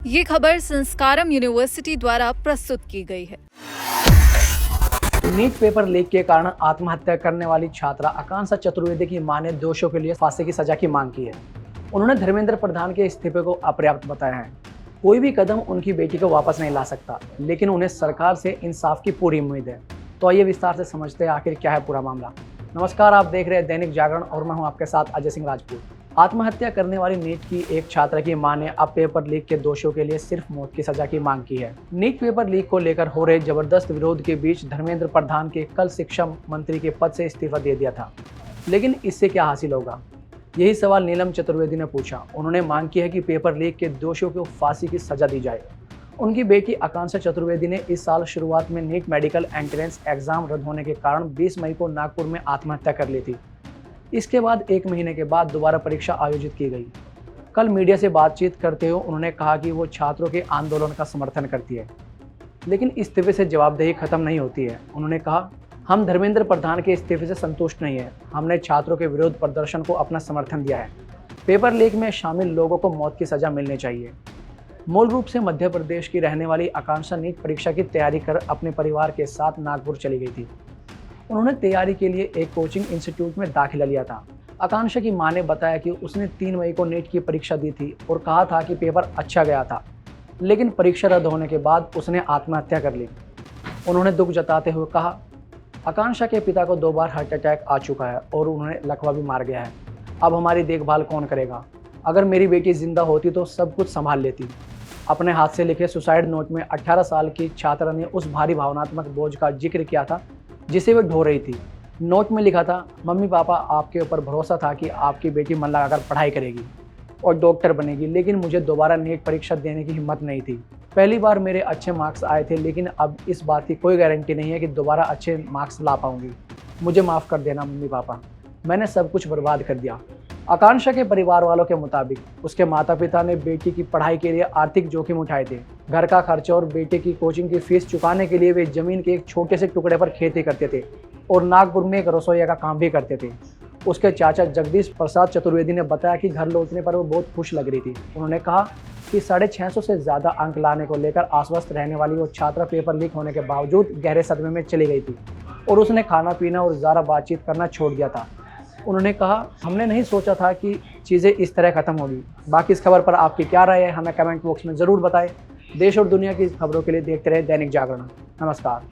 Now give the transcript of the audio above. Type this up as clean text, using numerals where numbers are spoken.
ये खबर संस्कारम यूनिवर्सिटी द्वारा प्रस्तुत की गई है। नीट पेपर लीक के कारण आत्महत्या करने वाली छात्रा आकांक्षा चतुर्वेदी की मां ने दोषियों के लिए फांसी की सजा की मांग की है। उन्होंने धर्मेंद्र प्रधान के इस्तीफे को अपर्याप्त बताया है। कोई भी कदम उनकी बेटी को वापस नहीं ला सकता, लेकिन उन्हें सरकार से इंसाफ की पूरी उम्मीद है। तो आइए विस्तार से समझते हैं आखिर क्या है पूरा मामला। नमस्कार, आप देख रहे हैं दैनिक जागरण और मैं हूं आपके साथ अजय सिंह राजपूत। आत्महत्या करने वाली नीट की एक छात्रा की मां ने अब पेपर लीक के दोषियों के लिए सिर्फ मौत की सजा की मांग की है। नीट पेपर लीक को लेकर हो रहे जबरदस्त विरोध के बीच धर्मेंद्र प्रधान के कल शिक्षा मंत्री के पद से इस्तीफा दे दिया था, लेकिन इससे क्या हासिल होगा, यही सवाल नीलम चतुर्वेदी ने पूछा। उन्होंने मांग की है कि पेपर लीक के दोषियों को फांसी की सजा दी जाए। उनकी बेटी आकांक्षा चतुर्वेदी ने इस साल शुरुआत में नीट मेडिकल एंट्रेंस एग्जाम रद्द होने के कारण 20 मई को नागपुर में आत्महत्या कर ली थी। इसके बाद 1 महीने के बाद दोबारा परीक्षा आयोजित की गई। कल मीडिया से बातचीत करते हुए उन्होंने कहा कि वो छात्रों के आंदोलन का समर्थन करती है, लेकिन इस्तीफे से जवाबदेही खत्म नहीं होती है। उन्होंने कहा, हम धर्मेंद्र प्रधान के इस्तीफे से संतुष्ट नहीं है। हमने छात्रों के विरोध प्रदर्शन को अपना समर्थन दिया है। पेपर लीक में शामिल लोगों को मौत की सजा मिलनी चाहिए। मूल रूप से मध्य प्रदेश की रहने वाली आकांक्षा नीट परीक्षा की तैयारी कर अपने परिवार के साथ नागपुर चली गई थी। उन्होंने तैयारी के लिए एक कोचिंग इंस्टीट्यूट में दाखिला लिया था। आकांक्षा की मां ने बताया कि उसने 3 मई को नीट की परीक्षा दी थी और कहा था कि पेपर अच्छा गया था, लेकिन परीक्षा रद्द होने के बाद उसने आत्महत्या कर ली। उन्होंने दुख जताते हुए कहा, आकांक्षा के पिता को 2 बार हार्ट अटैक आ चुका है और उन्हें लकवा भी मार गया है। अब हमारी देखभाल कौन करेगा? अगर मेरी बेटी जिंदा होती तो सब कुछ संभाल लेती। अपने हाथ से लिखे सुसाइड नोट में 18 साल की छात्रा ने उस भारी भावनात्मक बोझ का जिक्र किया था जिसे वह ढो रही थी। नोट में लिखा था, मम्मी पापा, आपके ऊपर भरोसा था कि आपकी बेटी मन लगाकर पढ़ाई करेगी और डॉक्टर बनेगी, लेकिन मुझे दोबारा नीट परीक्षा देने की हिम्मत नहीं थी। पहली बार मेरे अच्छे मार्क्स आए थे, लेकिन अब इस बात की कोई गारंटी नहीं है कि दोबारा अच्छे मार्क्स ला पाऊंगी। मुझे माफ़ कर देना मम्मी पापा, मैंने सब कुछ बर्बाद कर दिया। आकांक्षा के परिवार वालों के मुताबिक उसके माता पिता ने बेटी की पढ़ाई के लिए आर्थिक जोखिम उठाए थे। घर का खर्च और बेटे की कोचिंग की फीस चुकाने के लिए वे जमीन के एक छोटे से टुकड़े पर खेती करते थे और नागपुर में एक रसोइया का काम भी करते थे। उसके चाचा जगदीश प्रसाद चतुर्वेदी ने बताया कि घर लौटने पर वो बहुत खुश लग रही थी। उन्होंने कहा कि 650 से ज़्यादा अंक लाने को लेकर आश्वस्त रहने वाली वो छात्रा पेपर लीक होने के बावजूद गहरे सदमे में चली गई थी और उसने खाना पीना और ज़्यादा बातचीत करना छोड़ दिया था। उन्होंने कहा, हमने नहीं सोचा था कि चीज़ें इस तरह ख़त्म होगी। बाकी इस खबर पर आपकी क्या राय है, हमें कमेंट बॉक्स में ज़रूर बताएं। देश और दुनिया की खबरों के लिए देखते रहे दैनिक जागरण। नमस्कार।